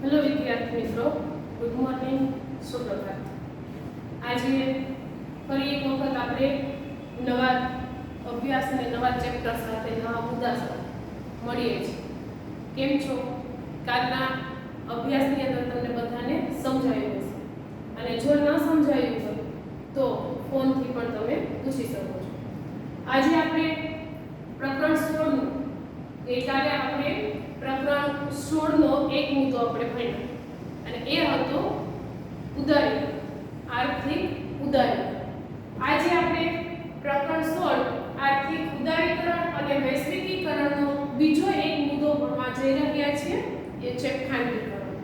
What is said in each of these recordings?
Hello विद्यार्थी मित्रों, good morning, सुप्रभात। आज फरी एक वखत आपणे नवा अभ्यास ने नवा चेप्टर साथे नवा मुद्दा साथे મળીએ છીએ। કેમ છો? કાલના અભ્યાસની અંદર તમને બધાને સમજાયું હશે અને જો ન સમજાયું હોય તો ફોનથી પણ તમે પૂછી શકો છો। આજે આપણે પ્રકરણ 16 નું ગઈકાલે આપણે પ્રકરણ 16 નો એક મુદ્દો આપણે ભણ્યો અને એ હતો ઉદારીકરણ, આર્થિક ઉદારીકરણ। આજે આપણે પ્રકરણ 16 આર્થિક ઉદારીકરણ અને વૈશ્વિકીકરણનો બીજો એક મુદ્દો ભણવા જઈ રહ્યા છીએ, એ છે ખાનગીકરણ।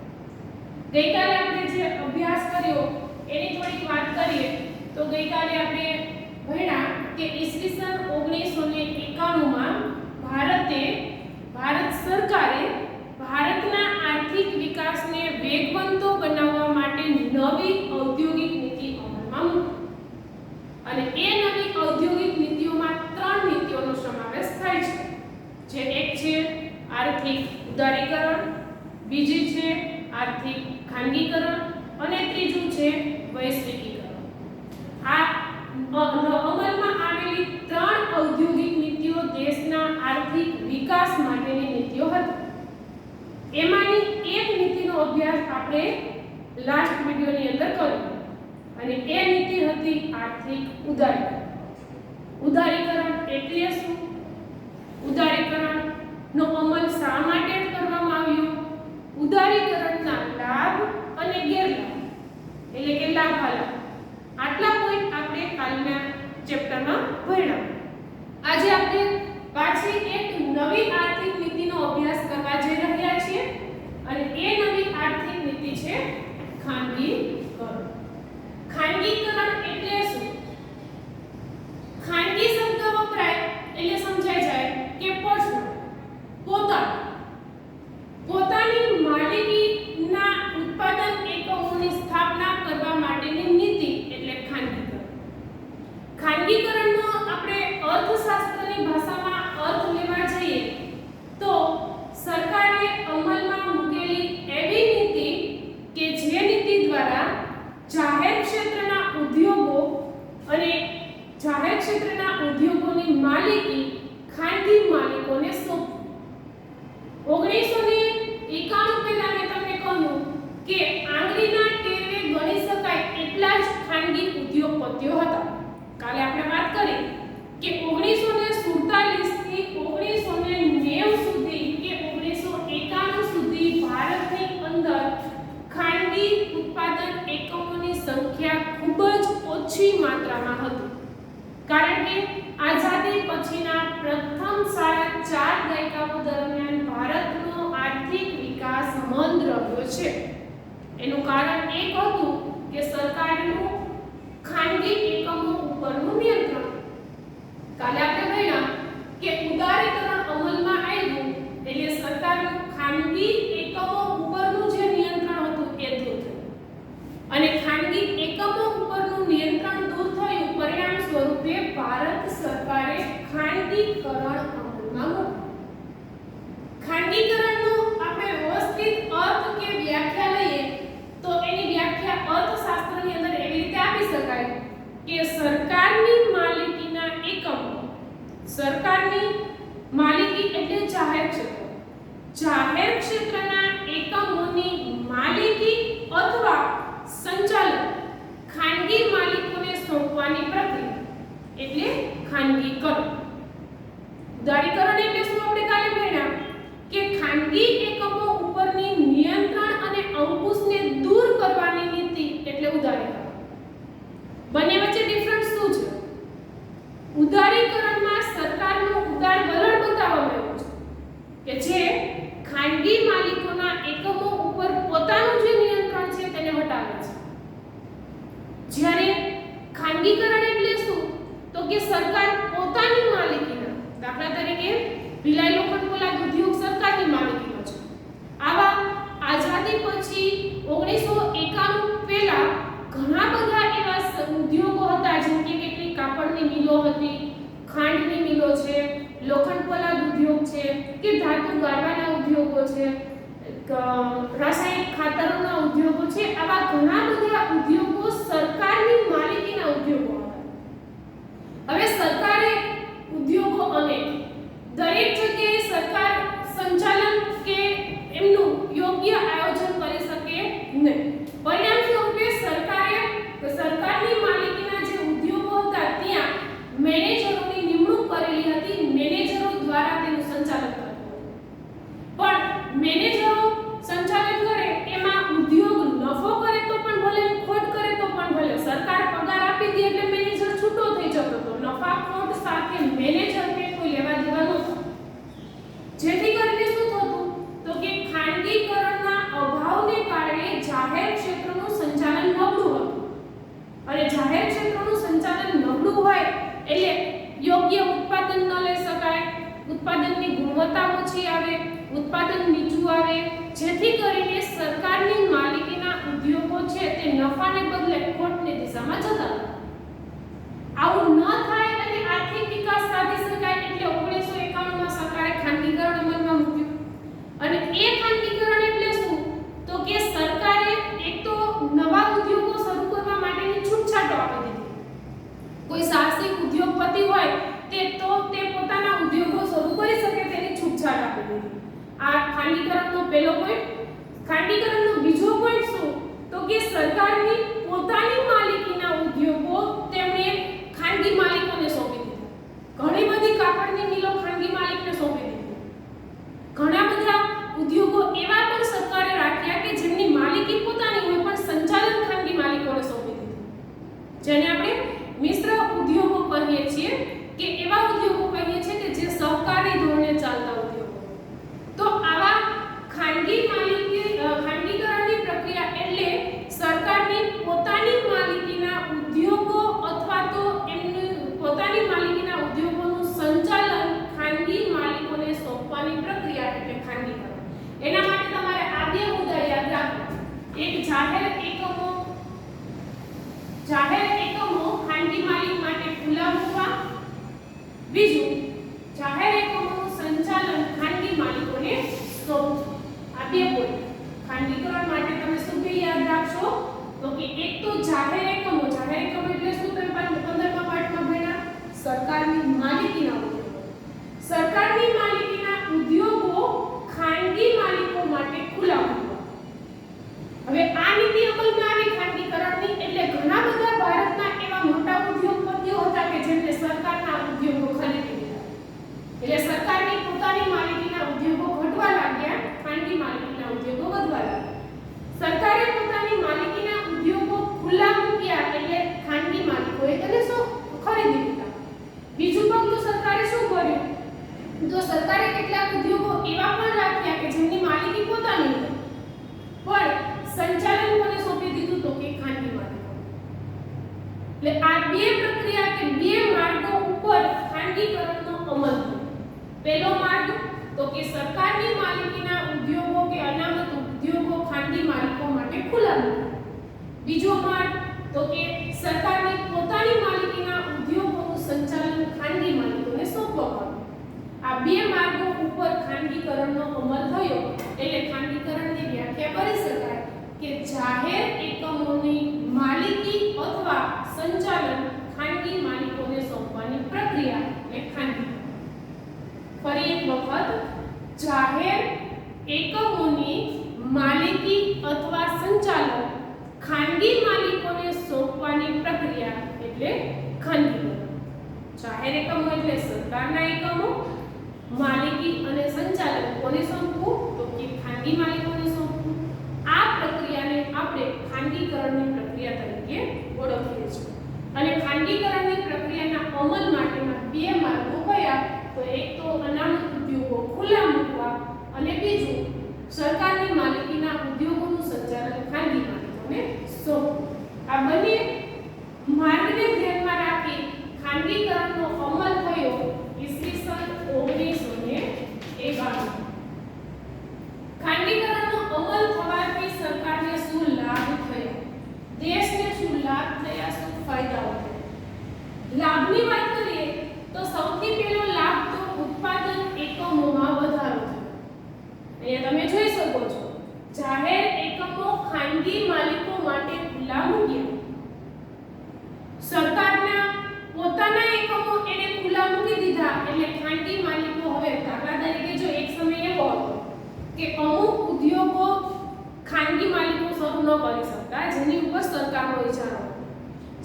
ગઈકાલે આપણે જે અભ્યાસ કર્યો એની થોડીક વાત કરીએ તો ગઈકાલે આપણે ભણ્યા કે ઈસવીસન 1991 માં ભારત સરકારે ભારતના આર્થિક વિકાસને વેગવંતો બનાવવા માટે નવી ઔદ્યોગિક નીતિ અમલમાં મૂકી અને એ નવી ઔદ્યોગિક નીતિઓમાં ત્રણ નીતિઓનો સમાવેશ થાય છે, જે એક છે આર્થિક ઉદારીકરણ, બીજી છે આર્થિક ખાનગીકરણ અને ત્રીજું છે વૈશ્વિકીકરણ। આ અમલમાં આવેલી ત્રણ ઔદ્યોગિક નીતિઓ દેશના આર્થિક વિકાસ માટેની નીતિઓ હતી। એમાંની એક નીતિનો અભ્યાસ આપણે લાસ્ટ વિડિયોની અંદર કર્યો અને એ નીતિ હતી આર્થિક ઉદારીકરણ। ઉદારીકરણ એટલે શું? ઉદારીકરણનો અમલ શા માટે કરવામાં આવ્યો? ઉદારીકરણના લાભ અને ગેરલાભ એટલે કે લાભાલાભ, આટલા પોઈન્ટ આપણે કાલના ચેપ્ટરમાં ભણ્યા। આજે આપણે પાછી એક નવી આર્થિક નીતિનો અભ્યાસ કરવા જઈ રહ્યા છીએ અને એ નવી આર્થિક નીતિ છે ખાનગીકરણ। ખાનગીકરણ એટલે શું? ખાનગી શબ્દ વપરાય એટલે સમજાઈ જાય કે પોતાની માલિકીના ઉત્પાદન એકમોની સ્થાપના કરવા માટેની નીતિ એટલે ખાનગીકરણ। ખાનગીકરણનો આપણે અર્થશાસ્ત્રની ભાષામાં અર્થ લેવા જઈએ તો સરકારે અમલમાં મૂકેલી એવી નીતિ કે જે નીતિ દ્વારા જાહેર ક્ષેત્રના ઉદ્યોગો અને જાહેર ક્ષેત્રના ઉદ્યોગોની માલિકી ખાનગી માલિકોને સોંપવી। 1991 પહેલા મેં તમને કહ્યું કે આંગળીના ટેરવે ગણી શકાય એટલા જ ખાનગી ઉદ્યોગપતિઓ હતા। કાલે આપણે વાત કરી કે 1947 થી 1990 સુધી કે 1991 સુધી ભારતની અંદર ખાનગી ઉત્પાદન એકમોની સંખ્યા ખૂબ જ ઓછી માત્રામાં હતી, કારણ કે આઝાદી પછીના પ્રથમ 4.5 દાયકાઓ દરમિયાન ભારતનો આર્થિક વિકાસ મંદ રહ્યો છે। એનું કારણ એક હતું કે સરકારનું ખાનગી એકમો ઉપરનું નિયંત્રણ। કાલે આપણે ભણ્યા કે ઉદારીકરણ અમલમાં આવ્યું એટલે સરકારનું ખાનગી એકમો ઉપરનું જે નિયંત્રણ હતું એ દૂર થયું અને ખાનગી એકમો ઉપરનું નિયંત્રણ દૂર થયું, પરિણામ સ્વરૂપે ભારત સરકારે ખાનગીકરણ અમલમાં મૂક્યું। ખાનગીકરણનો આપણે વ્યવસ્થિત અર્થ કે વ્યાખ્યા લઈએ તો એની વ્યાખ્યા અર્થશાસ્ત્રની અંદર એવી રીતે આપી શકાય કે સરકારની માલિકીના એકમો, સરકારની માલિકી એટલે જાહેર ક્ષેત્ર, જાહેર ક્ષેત્રના એકમોની માલિકી અથવા સંચાલન ખાનગી માલિકોને સોંપવાની પ્રક્રિયા એટલે ખાનગીકરણ। ઉદારીકરણ એટલે શું? આપણે કાલે ભણ્યા કે ખાનગી એકમો ઉપરની નિયંત્રણ અને અંકુશને દૂર કરવાની નીતિ એટલે ઉદારીકરણ। બંને વચ્ચે ડિફરન્સ શું છે? ઉદારીકરણમાં સરકારનું ઉદાર વલણ બતાવવામાં આવ્યું છે કે જે ખાનગી માલિકોના એકમો ઉપર પોતાનું જે નિયંત્રણ છે તેને હટાવે છે, જ્યારે ખાનગીકરણ એટલે શું? તો કે સરકાર પોતાની માલિકીના, દાખલા તરીકે ભિલાઈ લોખંડ પોલાદ ઉદ્યોગ સરકારની માલિકીનો છે। આવા આઝાદી પછી 1991 પહેલા ઘણા બધા એવા ઉદ્યોગો હતા, જેમ કે કેટલીક કાપડની મિલો હતી, ખાંડની મિલો છે, લોખંડ પોલાદ ઉદ્યોગ છે કે ધાતુ ગાળવાના ઉદ્યોગો છે, રાસાયણિક ખાતરોના ઉદ્યોગો છે, આવા ઘણા બધા ઉદ્યોગો સરકારની માલિકીના ઉદ્યોગો હતા. હવે સરકારે ઉદ્યોગો અનેક, દરેક જગ્યાએ સરકાર સંચાલન કે એમનું યોગ્ય આયોજન કરી શકે નહીં. પરિણામ સ્વરૂપે સરકારની માલિકીના જે ઉદ્યોગો હતા ત્યાં મેનેજરોની નિમણૂક કરેલી હતી. મેનેજરો દ્વારા તેનું સંચાલન થતું હતું. પણ મેનેજરો સંચાલન કરે એમાં ઉદ્યોગ નફો કરે તો પણ ભલે, ખોટ કરે તો પણ ભલે, સરકાર પગાર આપી દે એટલે મેનેજર છૂટો થઈ જતો હતો. નફા ખોટ સાથે મેનેજરને કોઈ લેવા દેવા નહોતું. જેથી કરીને શું થતું તો કે ખાનગીકરણના અભાવને કારણે જાહેર ક્ષેત્રનું સંચાલન નબળું હતું. અને જાહેર ક્ષેત્રનું સંચાલન નબળું હોય એટલે યોગ્ય ઉત્પાદન ન લઈ શકાય, ઉત્પાદનની ગુણવત્તા ઓછી આવે, ઉત્પાદન નીચું આવે, જેથી કરીને સરકારની માલિકીના ઉદ્યોગો છે તે નફાને બદલે ખોટની દિશામાં જતા હતા. આવું ન થાય અને આર્થિક વિકાસ સાધી શકાય એટલે 1951માં સરકારે ખાનગીકરણ અમલમાં મૂક્યું. અને એ ખાનગીકરણ એટલે શું તો કે સરકારે એક તો નવા ઉદ્યોગો શરૂ કરવા માટેની છૂટછાટો આપી દીધી. કોઈ સાહસિક ઉદ્યોગપતિ હોય તે પોતાના ઉદ્યોગો શરૂ કરી શકે તેની છૂટછાટ આપી દીધી. આ ખાનગીકરણનો પહેલો પોઈન્ટ. ખાનગીકરણનો બીજો પોઈન્ટ શું તો કે સરકારની પોતાની માલિકીના ઉદ્યોગો તેમણે ખાનગી માલિકોને સોંપી દીધા. ઘણી બધી કાપડની મિલો ખાનગી માલિકને સોંપી દીધી. ઘણા બધા ઉદ્યોગો એવા પણ સરકારે રાખ્યા કે જેમની માલિકી પોતાની હોય પણ સંચાલન ખાનગી માલિકોને સોંપી દીધું. જેને આપણે મિશ્ર ઉદ્યોગો કહીએ છીએ કે એવા ઉદ્યોગો કહીએ છીએ કે જે સહકારી ધોરણે ચાલતા ઉદ્યોગો. તો આવા ખાનગીકરણની પ્રક્રિયા એટલે સરકારની પોતાની માલિકીના ઉદ્યોગો અથવા તો એમની પોતાની માલિકીના ઉદ્યોગોનું સંચાલન ખાનગી માલિકોને સોંપવાની પ્રક્રિયા એટલે ખાનગીકરણ. એના માટે તમારે આ બે મુદ્દા યાદ રાખવા. એક જાહેર એકમો ખાનગી માલિક માટે ખુલ્લા મૂકવા. બીજું જાહેર એકમોનું સંચાલન ખાનગી માલિકોને સોંપવું. આ બે પોઈન્ટ ખાનગીકરણ માટે તમે શું બે યાદ રાખશો તો કે એક તો જાહેર એકમો એટલે શું તમે 15મા પાઠમાં ભણ્યા સરકારની માલિકીના ઉદ્યોગો. સરકારની માલિકીના ઉદ્યોગો ખાનગી માલિકો માટે ખુલ્લા મૂકવા. હવે આ નીતિ અમલમાં આવી ખાનગીકરણની એટલે ઘણા બધા ભારતના એવા મોટા ઉદ્યોગપતિઓ હતા કે જેમને સરકારના ઉદ્યોગો ખરીદી લીધા. એટલે સરકારની પોતાની માલિકીના ઉદ્યોગો ઘટવા લાગ્યા, ખાનગી માલિકીના ઉદ્યોગો વધવા લાગ્યા. સરકારે પોતાની માલિકીના ઉદ્યોગો ખુલ્લા મૂક્યા એટલે ખાનગી માલિકોએ તેને ખરીદી લીધા. બીજું પગલું સરકારે શું કર્યું તો સરકારે કેટલાક ઉદ્યોગો એવા પણ રાખ્યા કે જેમની માલિકી પોતાની હતી પણ સંચાલન કોને સોંપી દીધું તો કે ખાનગી માલિકો. એટલે આ બે પ્રક્રિયા કે બે માર્ગો ઉપર ખાનગીકરણનો અમલ થયો. પહેલો માર્ગ તો કે સરકારની માલિકીના ઉદ્યોગો કે અનામત ઉદ્યોગો ખાનગી માલિકો માટે ખુલ્લા મૂકવા. બીજો માર્ગ તો કે સરકારની પોતાની માલિકીના ઉદ્યોગોનું સંચાલન ખાનગી માલિકોને સોંપવામાં. આ બે માર્ગો ઉપર ખાનગીકરણનો અમલ થયો એટલે ખાનગીકરણની વ્યાખ્યા કરી શકાય કે જાહેર એકમોની માલિકી અથવા સંચાલન ખાનગી માલિકોને સોંપવાની પ્રક્રિયા એટલે ખાનગીકરણ. ફરી એક વખત જાહેર એકમોની માલિકી અથવા સંચાલન ખાનગી માલિકોને સોંપવાની પ્રક્રિયા એટલે ખાનગીકરણ. જાહેર એકમો એટલે સરકારના એકમો, માલિકી અને સંચાલન કોને સોંપવું તો કે ખાનગી માલિકોને સોંપવું. આ પ્રક્રિયાને આપણે ખાનગીકરણની પ્રક્રિયા તરીકે ઓળખીએ છીએ. અને ખાનગીકરણની પ્રક્રિયાના અમલ માટેના બે માર્ગો કયા તો એક તો અનામત ઉદ્યોગો ખુલ્લા મૂકવા અને બીજું સરકારની માલિકીના ઉદ્યોગોનું સંચાલન ખાનગી માલિકોને સોંપવું. આ બંને માર્ગને ધ્યાનમાં રાખી ખાનગીકરણનો અમલ થયો ઈસવીસન 1991. ખાનગીકરણનો અમલ થવાથી સરકારને શું લાભ થયો, દેશને શું લાભ થયા, શું ફાયદાઓ થયા? લાભની વાત કરીએ તો સૌથી પહેલો લાભ તો ઉત્પાદન એકમોમાં વધારો થયો. અહીંયા તમે જોઈ શકો છો દીધા એટલે ખાનગી માલિકો હવે દાખલા તરીકે જો એક સમય એવો હતો કે અમુક ઉદ્યોગો ખાનગી માલિકો શરૂ ન કરી શકતા જેની ઉપર સરકારનો વિચાર હતો,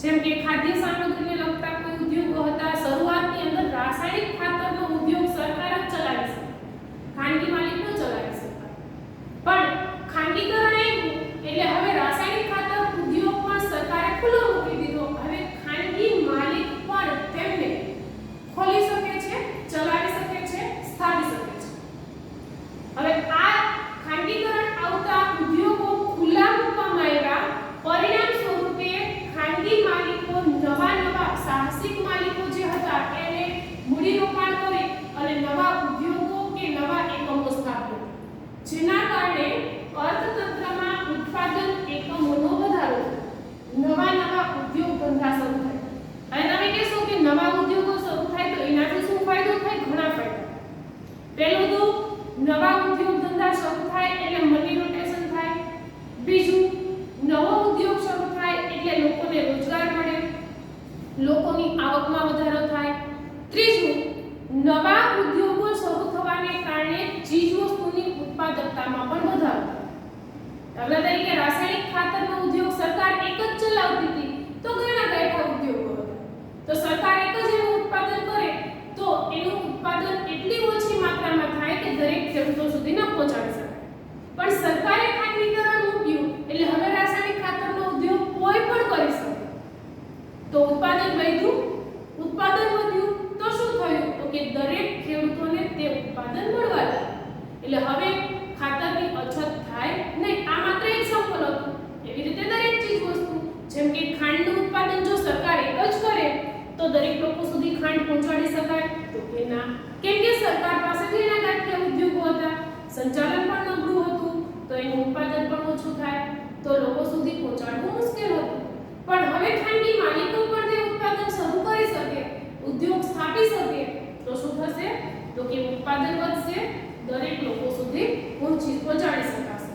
જેમ કે ખાદ્ય સામગ્રીને લગતા કોઈ ઉદ્યોગો હતા. શરૂઆતની અંદર રાસાયણિક ખાતરનો ઉદ્યોગ સરકાર જ ચલાવી શકે, ખાનગી માલિક ન ચલાવી શકતા. પણ ખાનગીકરણ આવ્યું એટલે હવે રાસાયણિક ખાતર ઉદ્યોગ પણ સરકારે ખુલ્લો મૂકી દીધો. હવે ખાનગી માલિક પણ તેમને ખોલી શકે છે, ચલાવી શકે છે, સ્થાપી શકે છે. હવે આ ખાનગીકરણ આવતા ઉદ્યોગો ખુલ્લા મૂકવામાં આવ્યા. પરિણામ સ્વરૂપે ખાનગી માલિકો નવા સાહસિક માલિકો જે હતા એને મૂડીરોકાણ કરે અને નવા ઉદ્યોગો કે નવા એકમો સ્થાપ્યા, જેના કારણે અર્થતંત્રમાં ઉત્પાદન એકમોનો વધારો થયો, નવા ઉદ્યોગ ધંધા શરૂ થાય. અને તમે કહેશો કે નવા ઉદ્યોગો શરૂ થાય તો એનાથી શું ફાયદો થાય? ઘણા ફાયદા. પહેલું તો નવા ઉદ્યોગ ધંધા શરૂ થાય એટલે મની રોટેશન થાય. બીજું, નવો ઉદ્યોગ શરૂ થાય એટલે લોકોને રોજગાર મળે, લોકોની આવકમાં વધારો થાય. ત્રીજું, નવા ઉદ્યોગો શરૂ થવાને કારણે ચીજવસ્તુની ઉત્પાદકતામાં પણ વધારો થાય. દાખલા તરીકે રાસાયણિક ખાતરનો ઉદ્યોગ સરકાર એક જ ચલાવતી હતી તો ઘણા બેઠા ઉદ્યોગો હતા. તો સરકાર એક જ એનું ઉત્પાદન કરે તો એનું ઉત્પાદન એટલી ઓછી માત્રામાં થાય કે દરેક ખેડૂતો સુધી ન પહોંચાડી શકાય. પણ સરકારે ખાનગીકરણ મૂક્યું એટલે હવે રાસાયણિક ખાતરનો ઉદ્યોગ કોઈ પણ કરી શકે. તો ઉત્પાદન વધ્યું તો શું થયું? તો કે દરેક ખેડૂતોને તે ઉત્પાદન મળવા લાગ્યું. એટલે હવે ખાતરની અછત થાય નહીં. આ માત્ર એક્ઝામ્પલ હતું. એવી રીતે દરેક ચીજ વસ્તુ, જેમ કે ખાંડનું ઉત્પાદન જો સરકાર એક જ કરે તો દરેક લોકો સુધી ખાંડ પહોંચાડી શકાય? તો કે ના, કેમ કે સરકાર પાસે ઘણા ગાંઠિયા ઉદ્યોગો હતા, સંચાલન પણ નબળું હતું, તો એનું ઉત્પાદન પણ ઓછું થાય, તો લોકો સુધી પહોંચાડવું મુશ્કેલ હતું. પણ હવે ખાનગી માલિકો પણ તે ઉત્પાદન શરૂ કરી શકે, ઉદ્યોગ સ્થાપી શકે તો શું થશે? તો કે ઉત્પાદન વધશે, દરેક લોકો સુધી પહોંચાડી શકાશે.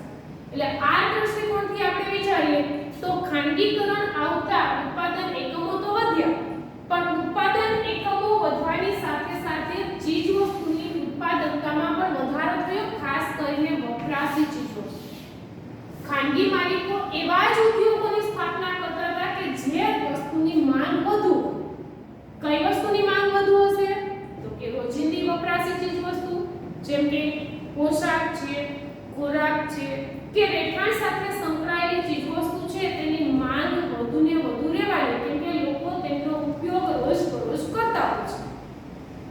એટલે આ દૃષ્ટિકોણથી આપણે વિચારીએ તો ખાનગીકરણ આવતા ઉત્પાદન એકમો તો વધ્યા, પણ ઉત્પાદન એકમો વધવાની સાથે સાથે ચીજવસ્તુની ઉત્પાદકતામાં પણ વધારો થયો, ખાસ કરીને વપરાશી ચીજવસ્તુ. ખાનગી માલિકો એવા જ ઉદ્યોગોની સ્થાપના કરતા હતા કે જે વસ્તુની માંગ વધુ હોય. કઈ વસ્તુની માંગ વધુ હશે? તો કે રોજિંદી વપરાશી ચીજવસ્તુ, જેમ કે પોશાક છે, ખોરાક છે કે રહેઠાણ સાથે સંકળાયેલી ચીજવસ્તુ છે, તેની માંગ વધુને વધુ રહેવાની, કેમ કે લોકો તેનો ઉપયોગ રોજબરોજ કરતા હોય છે.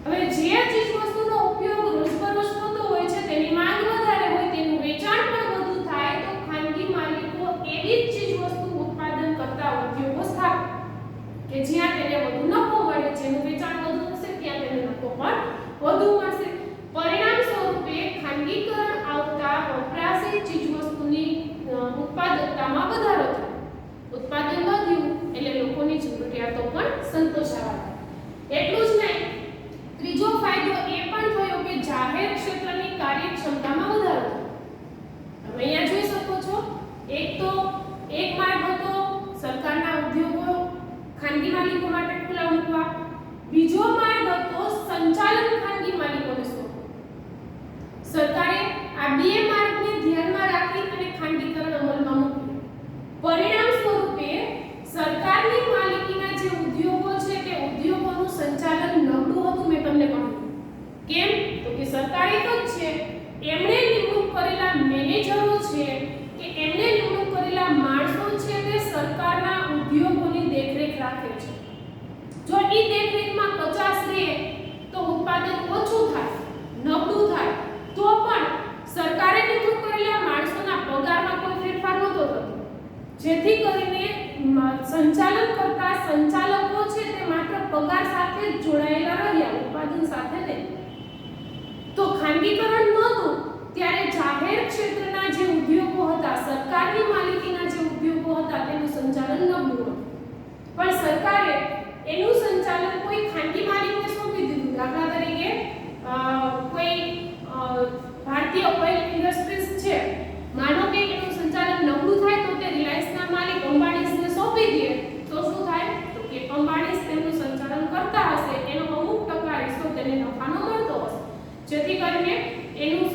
હવે જે ચીજવસ્તુનો ઉપયોગ રોજબરોજ થતો હોય છે તેની માંગ વધારે હોય, તેનું વેચાણ પણ વધુ થાય, તો ખાનગી માલિકો એવી જ ચીજવસ્તુ ઉત્પાદન કરતા ઉદ્યોગો સ્થાપે કે જ્યાં તેને વધુ નફો મળે, જેનું વેચાણ વધુ થશે ત્યાં તેને નફો પણ વધુ મળશે. પરિણામ સ્વરૂપે ખાનગીકરણ આવતા વપરાશી ચીજવસ્તુની ઉત્પાદકતામાં વધારો થયો. ઉત્પાદન વધ્યું એટલે લોકોની જરૂરિયાતો પણ સંતોષાવા લાગી. એટલું જ નહીં, ત્રીજો ફાયદો એ પણ થયો કે જાહેર ક્ષેત્રની કાર્યક્ષમતામાં વધારો થયો. તમે અહીંયા જોઈ શકો છો, એક માર્ગ હતો સરકારના ઉદ્યોગો ખાનગી માલિકો માટે ખુલ્લા મૂકવા, બીજો માર્ગ હતો સંચાલન ખાનગી માલિકોને સોંપવો. સરકારે આ બે માર્ગને ધ્યાનમાં રાખી અને ખાનગીકરણ અમલમાં મૂક્યું. પરિણામ સ્વરૂપે સરકારની માલિકીના જે ઉદ્યોગો છે તે ઉદ્યોગોનું સંચાલન નબળું હતું. મેં તમને કહ્યું કેમ? તો કે સરકાર એક જ છે, એમણે નિમણૂક કરેલા મેનેજરો છે કે એમણે નિમણૂક કરેલા માણસો છે તે સરકારના ઉદ્યોગોની દેખરેખ રાખે છે. જો એ દેખરેખમાં કચાશ રહે તો ઉત્પાદન ઓછું થાય, નબળું થાય, તો પણ સરકારે નિમણૂક કરેલા માણસોના પગારમાં કોઈ ફેરફાર નહોતો થતો, જેથી કરીને સંચાલન કરતા સંચાલકો છે તે માત્ર પગાર સાથે જ જોડાયેલા રહ્યા, ઉત્પાદન સાથે નહીં. તો ખાનગીકરણ નહોતું ત્યારે જાહેર ક્ષેત્રના જે ઉદ્યોગો હતા, સરકારની માલિકીના જે ઉદ્યોગો હતા, તેનું સંચાલન નબળું હતું. પણ સરકારે એનું સંચાલન કોઈ ખાનગી માલિકને સોંપી દીધું. દાખલા તરીકે કોઈ ભારતીય ઓઇલ ઇન્ડસ્ટ્રીઝ છે, માનો કે એનું સંચાલન નબળું થાય તો તે રિલાયન્સના માલિક અંબાણીને સોંપી દે તો શું થાય? તો કે અંબાણી તેમનું સંચાલન કરતા હશે, એનો અમુક ટકા હિસ્સો તે કરીને એનું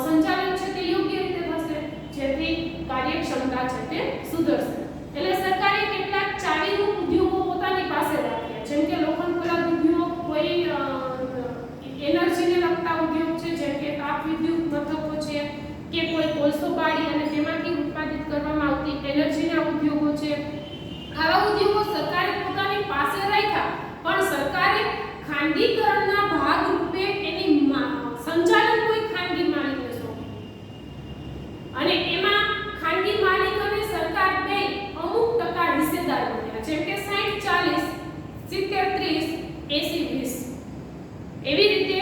સંચાલન છે તે યોગ્ય રીતે થશે, જેથી કાર્યક્ષમતા છે તે સુધરશે. એટલે સરકારે કેટલાક ચાવીરૂપ ઉદ્યોગો પોતાની પાસે રાખ્યા, જેમ કે લોખંડ પોલાદ ઉદ્યોગ, કોઈ એનર્જીને લગતા ઉદ્યોગ છે જેમ કે તાપ વિદ્યુત મથકો છે, કે કોઈ કોલસો બાળી અને તેમાંથી ઉત્પાદિત કરવામાં આવતી એનર્જીના ઉદ્યોગો છે. આવા ઉદ્યોગો સરકારે પોતાની પાસે રાખ્યા, પણ સરકારે ખાનગીકરણના ભાગ રૂપે એની સંચાલન કોઈ ખાનગી માલિકને સોંપ્યું, અને એમાં ખાનગી માલિક અને સરકાર બે અમુક ટકા હિસ્સેદાર બન્યા, જેમ કે 60-40, 70-30, 80-20. એવી રીતે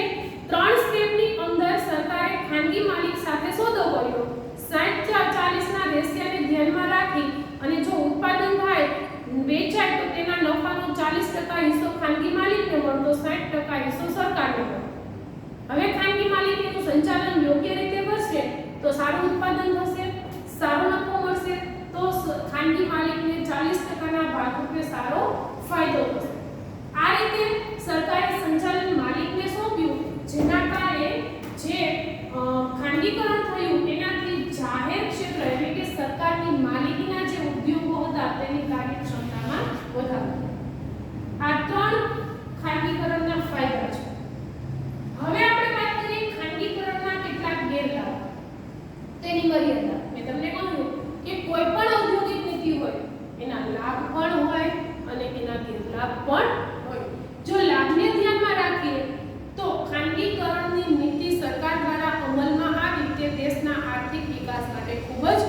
3 સ્ટેપની અંદર સરકારે ખાનગી માલિક સાથે સોદો કર્યો. 60-40 ના રેશિયોને ધ્યાનમાં રાખી અને જો ઉત્પાદન થાય, વેચાય, તો તેના નફાનો 40% હિસ્સો ખાનગી માલિકને મળતો, 60% હિસ્સો સરકારને મળતો. હવે ખાનગી માલિક એનું સંચાલન યોગ્ય રીતે કરશે તો સારું ઉત્પાદન થશે, સારો નફો મળશે, તો ખાનગી માલિકને 40%ના ભાગરૂપે સારો ફાયદો થશે. આ રીતે સરકારે સંચાલન માલિકને સોંપ્યું, જેના કારણે જે ખાનગીકરણ થયું એનાથી જાહેર ક્ષેત્ર એટલે કે સરકારની માલિકીના જે ઉદ્યોગો હતા તેની કાર્યક્ષમતામાં વધારો. આ 3 ખાનગીકરણના ફાયદા છે. હવે આપણે વાત કરીએ ખાનગીકરણના કેટલાક ગેરલાભ, તેની મર્યાદા. મેં તમને કહ્યું કે કોઈ પણ ઔદ્યોગિક નીતિ હોય એના લાભ પણ હોય અને એના ગેરલાભ પણ હોય. જો લાભને ધ્યાનમાં રાખીએ તો ખાનગીકરણની નીતિ સરકાર દ્વારા અમલમાં આવી તે દેશના આર્થિક વિકાસ માટે ખૂબ જ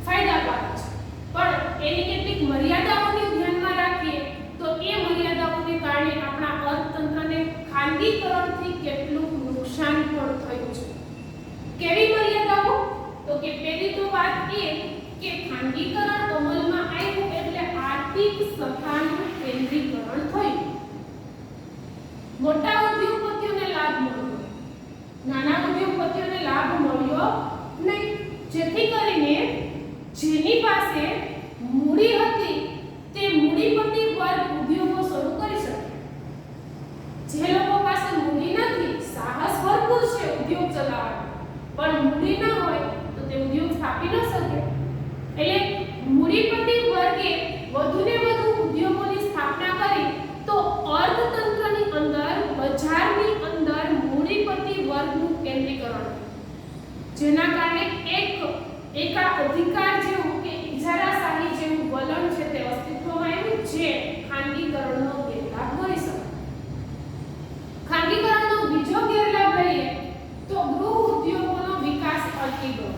ફાયદાકારક છે, પણ એની કેટલીક મર્યાદાઓને ધ્યાનમાં રાખીએ તો એ મર્યાદાઓને કારણે આપણા અર્થતંત્રને ખાનગીકરણથી કેટલું નુકસાન પણ થયું છે. કેવી મર્યાદાઓ? તો કે પહેલી તો વાત એ કે ખાનગીકરણ અમલમાં આવ્યું એટલે આર્થિક સત્તાનું કેન્દ્રીકરણ થયું. મોટા ઉદ્યોગપતિઓને લાભ મળ્યો, નાના ઉદ્યોગપતિઓને લાભ મળ્યો નહીં, જેથી કરીને જેની પાસે મૂડી હતી તે મૂડીપતિ વર્ગ ઉદ્યોગો શરૂ કરી શકે. જે લોકો પાસે મૂડી નથી, સાહસ ભરપૂર છે ઉદ્યોગ ચલાવવાનું, પણ મૂડી ન હોય તો તે ઉદ્યોગ સ્થાપી ન શકે. એટલે મૂડીપતિ વર્ગે વધુને વધુ ઉદ્યોગોની સ્થાપના કરી તો અર્થતંત્રની અંદર, બજારની અંદર મૂડીપતિ વર્ગનું કેન્દ્રીકરણ, જેના કારણે અધિકાર જેવું કે ઇજારાશાહી જેવું વલણ છે તે અસ્તિત્વમાં આવ્યું, જે ખાનગીકરણનો ગેરલાભ ગણી શકાય. ખાનગીકરણનો બીજો ગેરલાભ લઈએ તો ગૃહ ઉદ્યોગોનો વિકાસ અટકી ગયો.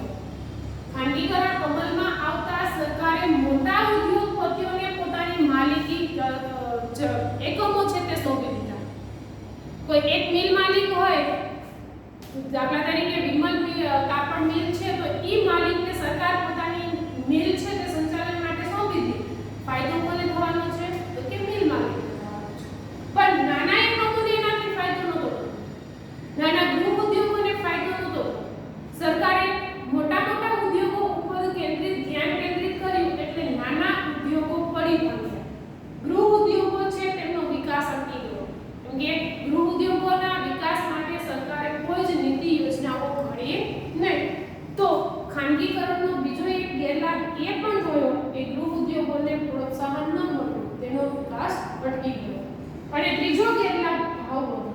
ખાનગીકરણ અમલમાં આવતા સરકારે મોટા ઉદ્યોગપતિઓને પોતાની માલિકી એકમો છે તે સોંપી દીધા. કોઈ એક મિલ માલિક હોય, દાખલા તરીકે વિમલ કાપડ મિલ છે, તો ઈ માલિકને સરકાર પોતાની મિલ છે તે સંચાલન માટે સોંપી દીધી. ફાયદો કોને થવાનો છે? તો કે મિલ માલિકને થવાનો છે. પણ નાના એકમોને એનાથી ફાયદો નહોતો, નાના ગૃહ ઉદ્યોગોને ફાયદો નહોતો. સરકારે મોટા ઉદ્યોગો ઉપર ધ્યાન કેન્દ્રિત કર્યું એટલે નાના ઉદ્યોગો પડી પડ્યા. ગૃહ ઉદ્યોગો છે તેમનો વિકાસ અટકી ગયો, કેમ કે ગૃહ ઉદ્યોગોના વિકાસ માટે સરકારે કોઈ જ નીતિ યોજનાઓ ઘડી નહીં. તો ખાનગીકરણનો બીજો એક ગેરલાભ એ પણ થયો કે ગૃહ ઉદ્યોગોને પ્રોત્સાહન ન મળ્યું, તેનો વિકાસ અટકી ગયો. અને ત્રીજો ગેરલાભ ભાવ વધુ.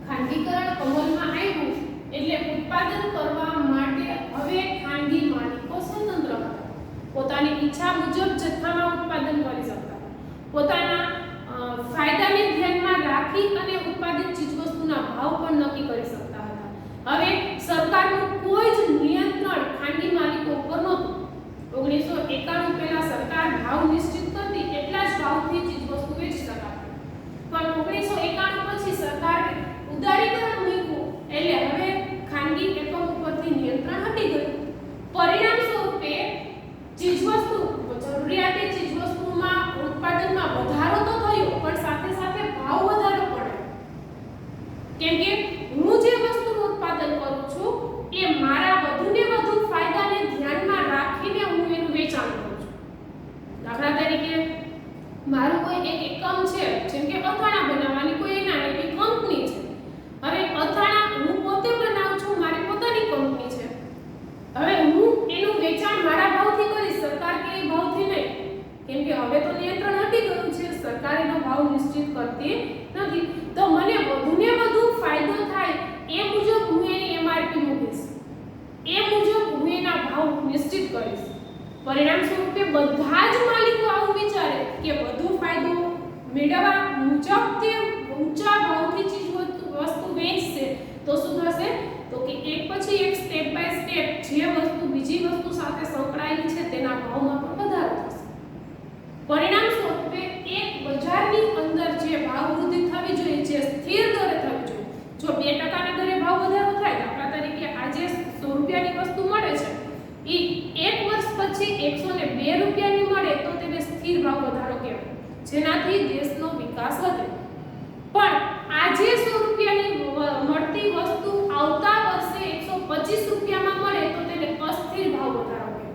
ખાનગીકરણ અમલમાં આવ્યું એટલે ઉત્પાદન કરવા માટે હવે ખાનગી માલિકો સ્વતંત્ર હતા. પોતાની ઈચ્છા મુજબ જથ્થામાં ઉત્પાદન કરી શકતા, પોતાના ફાયદાને ધ્યાનમાં રાખી અને ઉત્પાદિત ચીજવસ્તુના ભાવ પણ નક્કી કરી શકતા હતા. હવે સરકારનું કોઈ જ નિયંત્રણ ખાનગી માલિકો ઉપર નહોતું. 1991 પહેલા સરકાર ભાવ નિશ્ચિત કરતી, એટલા જ ભાવથી ચીજવસ્તુ વેચી શકાતી. પણ 1991 પછી સરકારે ઉદારીકરણ મૂક્યું એટલે હવે ખાનગી એકમ ઉપરથી નિયંત્રણ હટી ગયું. પરિણામ સ્વરૂપે ચીજવસ્તુ, જરૂરિયાતી ચીજવસ્તુમાં ઉત્પાદનમાં વધારો તો થયો, પણ સાથે ભાવ વધારો પડ્યો. કેમ કે હું જે વસ્તુનું ઉત્પાદન કરું છું નથી. તો મને વધુને વધુ ફાયદો થાય એ મુજબ હું એની એમઆરપી મૂકીશ, એ મુજબ હું એના ભાવ નિશ્ચિત કરીશ. પરિણામ સ્વરૂપે બધા જ માલિકો આવું વિચારે કે વધુ ફાયદો મેળવવા મુજબ તે ઊંચા ભાવથી ચીજ વસ્તુ વેચશે તો શું થશે? તો કે એક પછી એક સ્ટેપ બાય સ્ટેપ જે વસ્તુ બીજી વસ્તુ સાથે સંકળાયેલી છે તેના ભાવમાં પણ વધારો થશે. પરિણામ સ્વરૂપે એક બજારની અંદર જે ભાવ વૃદ્ધિ થવી જોઈએ, જે સ્થિર દરે થવી જોઈએ, જો 2% દરે ભાવ વધારો થાય, દાખલા તરીકે આજે 100 રૂપિયાની વસ્તુ મળે છે એ એક વર્ષ પછી 102 રૂપિયાની મળે તો તેને સ્થિર ભાવ વધારો કહેવાય, જેનાથી દેશનો વિકાસ વધે. પણ આજે 100 રૂપિયાની મળતી વસ્તુ આવતા વર્ષે 125 રૂપિયામાં મળે તો તેને અસ્થિર ભાવ વધારો કહેવાય.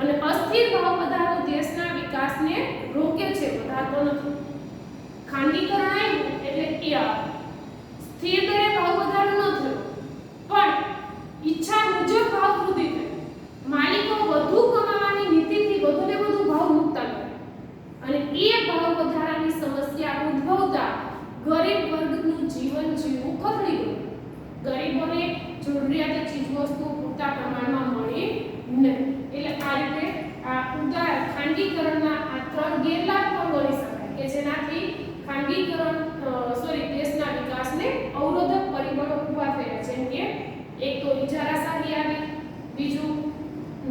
અને અસ્થિર ભાવ વધારો દેશના વિકાસને રોકે છે, વધારતો નથી. ખાનગીકરણ આવ્યું એટલે સ્થિર દરે ભાવ વધારો ન થયો, પણ ઈચ્છા મુજબ ભાવ વૃદ્ધિ થઈ. માલિકો વધુ કમાવાની નીતિથી વધુને વધુ ભાવ મૂકતા ગયા અને એ ભાવ વધારાની સમસ્યા ઉદ્ભવતા ગરીબ વર્ગનું જીવન જીવવું કઠણ ગયું. ગરીબોને જરૂરિયાતી ચીજવસ્તુઓ પૂરતા પ્રમાણમાં મળી નહીં. એટલે આ રીતે આ ખાનગીકરણના આ 3 ગેરલાભ પણ ગણી શકાય કે જેનાથી દેશના વિકાસને અવરોધક પરિબળો ઊભા થયા. જેમ કે એક તો ઇજારાશાહી આવી, બીજું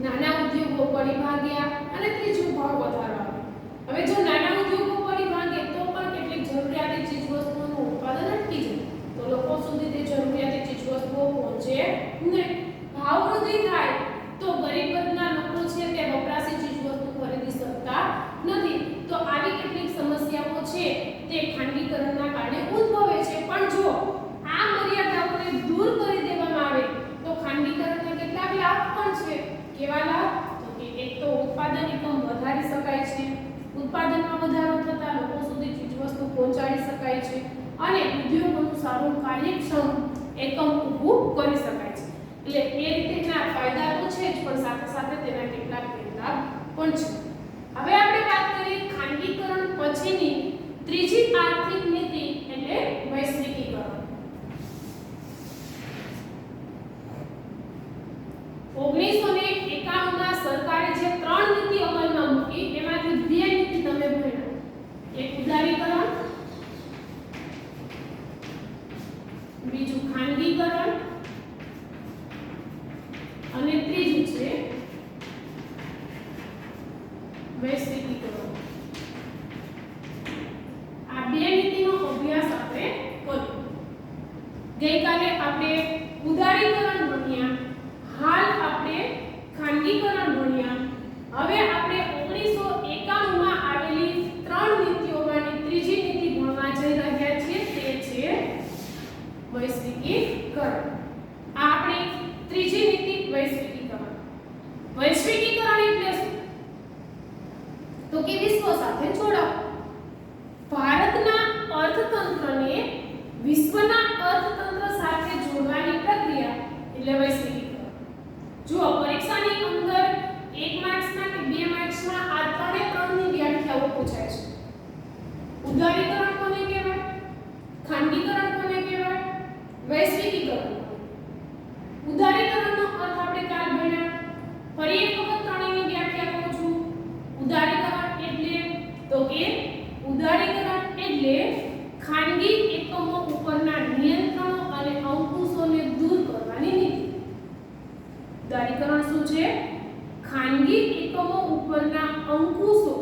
નાના ઉદ્યોગો પડી ભાગ્યા અને ત્રીજું ભાવ વધારો આવ્યો. હવે જો નાના ઉદ્યોગો પડી ભાગે તો પણ કેટલીક જરૂરિયાતી ચીજવસ્તુઓનું ઉત્પાદન અટકી જાય, તો લોકો સુધી તે જરૂરિયાતી ચીજવસ્તુઓ પહોંચે નહીં. ભાવ વૃદ્ધિ થાય તો ગરીબ વર્ગના લોકો છે તે વપરાશી ચીજવસ્તુ ખરીદી શકતા નથી. તો આવી કેટલીક સમસ્યાઓ છે તે ખાનગીકરણના કારણે ઉદ્ભવે છે. પણ જો આ મર્યાદાઓને દૂર કરી દેવામાં આવે તો ખાનગીકરણના કેટલાક લાભ પણ છે. કેવા લાભ? તો કે એક તો ઉત્પાદન એકમ વધારી શકાય છે, ઉત્પાદનમાં વધારો થતા લોકો સુધી ચીજવસ્તુ પહોંચાડી શકાય છે અને ઉદ્યોગોનું સારું કાર્યક્ષમ એકમ ઊભું કરી શકાય છે. એટલે એ રીતેના ફાયદા તો છે જ, પણ સાથે સાથે તેના કેટલાક ગેરલાભ પણ છે. હવે આપણે વાત કરીએ ખાનગીકરણ પછીની ત્રીજી આર્થિક નીતિ એટલે વૈશ્વિકીકરણ. 1991માં સરકારે જે 3 નીતિ અમલમાં મૂકી એમાંથી 2 નીતિ તમે ભણ્યા. એક ઉદારીકરણ, બીજું ખાનગીકરણ અને ત્રીજું છે વૈશ્વિકીકરણ. આ 2 નીતિનો અભ્યાસ આપણે કર્યો. ગઈકાલે આપણે ઉદારીકરણ ભણ્યા, હાલ આપણે ખાનગીકરણ ભણ્યા. હવે આપણે 1991માં આવેલી 3 નીતિઓમાંની ત્રીજી નીતિ ભણવા જઈ રહ્યા છીએ, તે છે વૈશ્વિકીકરણ. આ આપણી ત્રીજી નીતિ વૈશ્વિકીકરણ. વૈશ્વિકીકરણ એટલે શું? તો કે વિશ્વ સાથે જોડાવ. ભારતના અર્થતંત્રને વિશ્વના અર્થતંત્ર સાથે જોડવાની પ્રક્રિયા એટલે વૈશ્વિકીકરણ. જો પરીક્ષાની અંદર 1 માર્ક્સના કે 2 માર્ક્સમાં આ 3ની વ્યાખ્યાઓ પૂછાય છે. ઉદારીકરણ કોને કહેવાય? ખાનગીકરણ કોને કહેવાય? વૈશ્વિકીકરણ. ઉદારીકરણનો અર્થ આપણે કાલ ભણ્યા. ફરી એક વખત ત્રણેયની વ્યાખ્યા કહું છું. ઉદારીકરણ એટલે તો કે ઉદારીકરણ એટલે ખાનગી એકમો ઉપરના નિયંત્રણો અને અંકુશોને દૂર કરવાની નીતિ. ઉદારીકરણ શું છે? ખાનગી એકમો ઉપરના અંકુશો,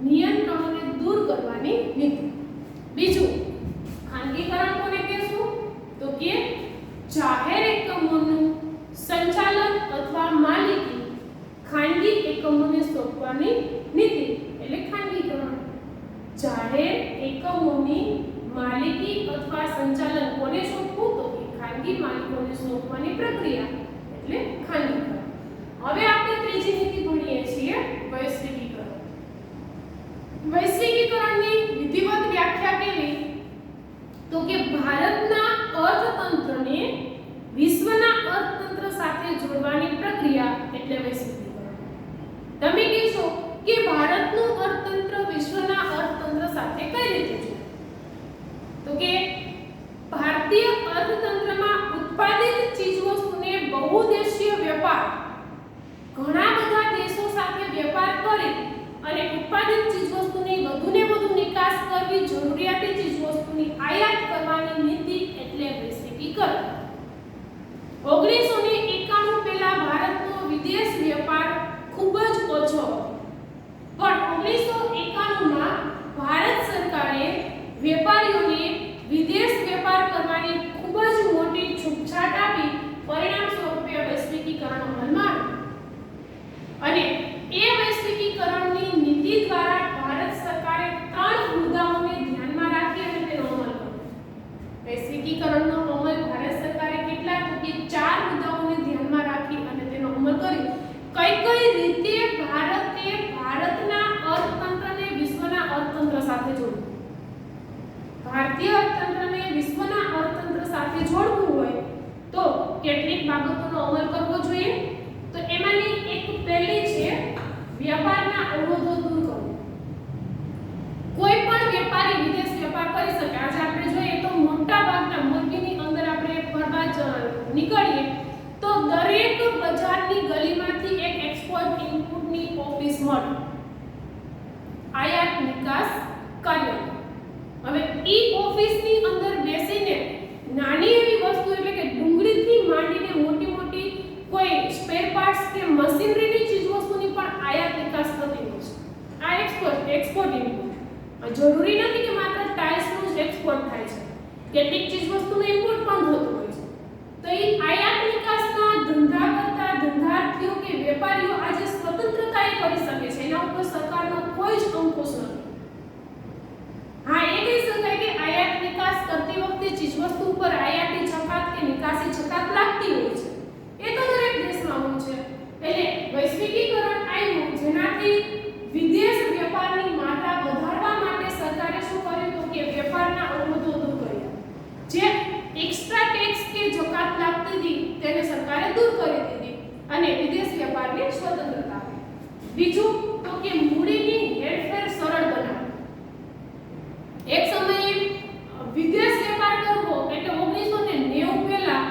નિયંત્રણોને દૂર કરવાની નીતિ. બીજું ખાનગીકરણ કોને કહેશું? તો કે જાહેર એકમોનું સંચાલન અથવા માલિકી ખાનગી એકમોને સોંપવાની નીતિ એટલે ખાનગીકરણ. જાહેર એકમોની માલિકી અથવા સંચાલન કોને સોંપવું? તો કે ખાનગી માલિકોને સોંપવાની પ્રક્રિયા એટલે ખાનગીકરણ. હવે આપણે ત્રીજી નીતિ ભણીએ છીએ વૈશ્વિકીકરણ. વૈશ્વિકીકરણની વિધિવત વ્યાખ્યા કેવી? તો કે ભારતના અર્થતંત્રને વિશ્વના અર્થતંત્ર સાથે જોડવાની પ્રક્રિયા એટલે વૈશ્વિકીકરણ. તમે કહેશો કે ભારતનું અર્થતંત્ર વિશ્વના અર્થતંત્ર સાથે કઈ રીતે જોડાય? વેપાર કરી અને ઉત્પાદિત ચીજવસ્તુની વધુને વધુ નિકાસ કરવી, જરૂરિયાતી ચીજવસ્તુની આયાત કરવાની નીતિ એટલે વૈશ્વિકીકરણ. 1991 પહેલા ભારતનો વિદેશ વેપાર ખૂબ જ ઓછો હતો, પણ 1991માં ભારત સરકારે વેપારીઓને વિદેશ વેપાર કરવાની ખૂબ જ મોટી છૂટછાટ આપી. પરિણામ સ્વરૂપે વૈશ્વિકીકરણ અમલમાં આવ્યું અને એ વૈશ્વિકીકરણની નીતિ દ્વારા ભારત સરકારે 3 મુદ્દાઓને ધ્યાનમાં રાખી અને તેનો અમલ કર્યો. વૈશ્વિકીકરણનો અમલ ભારત સરકારે કેટલા તો કે 4 મુદ્દાઓને ધ્યાનમાં રાખી અને તેનો અમલ કર્યો. કઈ રીતે ભારતે ભારતના અર્થતંત્રને વિશ્વના અર્થતંત્ર સાથે જોડવું? ભારતીય અર્થતંત્રને વિશ્વના અર્થતંત્ર સાથે જોડવું હોય તો કેટલીક બાબતોનો અમલ કરવો જોઈએ. તો એમાંની એક પહેલી છે વેપારના અવરોધો દૂર કરવો. કોઈ પણ વેપારી વિદેશ વેપાર કરી શકે. આજે આપણે જોઈએ તો મોટા ભાગના મોરબીની અંદર આપણે ફરવા નીકળીએ તો દરેક બજારની ગલીમાંથી એક એક્સપોર્ટ ઇમ્પોર્ટની ઓફિસ મળે, આયાત નિકાસ કાર્ય. હવે ઈ ઓફિસની અંદર બેસીને નાની એવી વસ્તુ એટલે કે ડુંગળીથી માંડીને મોટી મોટી કોઈ સ્પેર પાર્ટ્સ કે મશીનરીની ચીજવસ્તુની પણ આયાત નિકાસ થતી હોય છે. આ એક્સપોર્ટ ઇમ્પોર્ટ. જરૂરી નથી કે માત્ર ટાઇલ્સનું જ એક્સપોર્ટ થાય છે, કેટલીક ચીજવસ્તુનું ઇમ્પોર્ટ પણ થતું હોય છે. તો એ આયાત નિકાસના ધંધા કરતા ધંધાર્થીઓ કે વેપારીઓ આજે સ્વતંત્રતાએ કરી શકે છે. એના ઉપર સરકારનો કોઈ જ અંકુશ નથી. હા, એ કહી શકાય કે આયાત નિકાસ કરતી વખતે ચીજવસ્તુ ઉપર આયાતી છકાત કે નિકાસી છકાત લાગતી હોય છે. એ તો દરેક દેશમાં હોય છે. એટલે વૈશ્વિકીકરણ આવ્યું જેનાથી વિદેશ વેપારની માત્રા વધારવા માટે સરકારે શું કર્યું તો કે વેપારના અવરોધો દૂર કર્યા. જે એક્સ્ટ્રા ટેક્સ કે જકાત લાગતી હતી તેને સરકારે દૂર કરી દીધી અને વિદેશ વેપારને સ્વતંત્રતા આપી. બીજું તો કે મૂડીની હેરફેર સરળ બનાવી. એક સમયે વિદેશ વેપાર કરવો એટલે 1990 પહેલા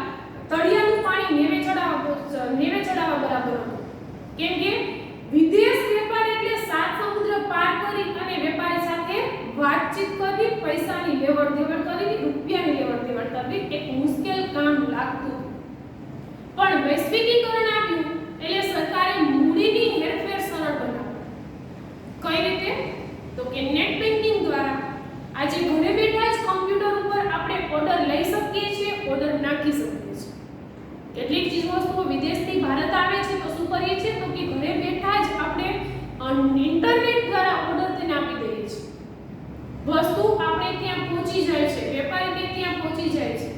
તળિયાનું પાણી નેવે ચડાવવા બરાબર હતું. કેમ કે વિદેશ વેપાર એટલે 7 સમુદ્ર પાર કરી અને વેપારી સાથે વાતચીત કરવી, પૈસાની લેવડ દેવડ કરવી, રૂપિયાની લેવડ દેવડ કરવી એક મુશ્કેલ કામ લાગતું. પણ વૈશ્વિકીકરણ આવ્યું એટલે સરકારે મૂડીની હેરફેર સરળ બનાવી. કઈ રીતે? તો કે નેટ બેન્કિંગ દ્વારા આજે ઘરે બેઠા જ કમ્પ્યુટર ઉપર આપણે ઓર્ડર લઈ શકીએ છીએ, ઓર્ડર નાખી શકીએ છીએ. કેટલીક ચીજવસ્તુઓ વિદેશથી ભારત આવે છે તો શું કરીએ છીએ તો કે ઘરે બેઠા જ આપણે ઇન્ટરનેટ દ્વારા ઓર્ડર તેને આપી દઈએ છીએ. વસ્તુ આપણે ત્યાં પહોંચી જાય છે, વેપારીને ત્યાં પહોંચી જાય છે.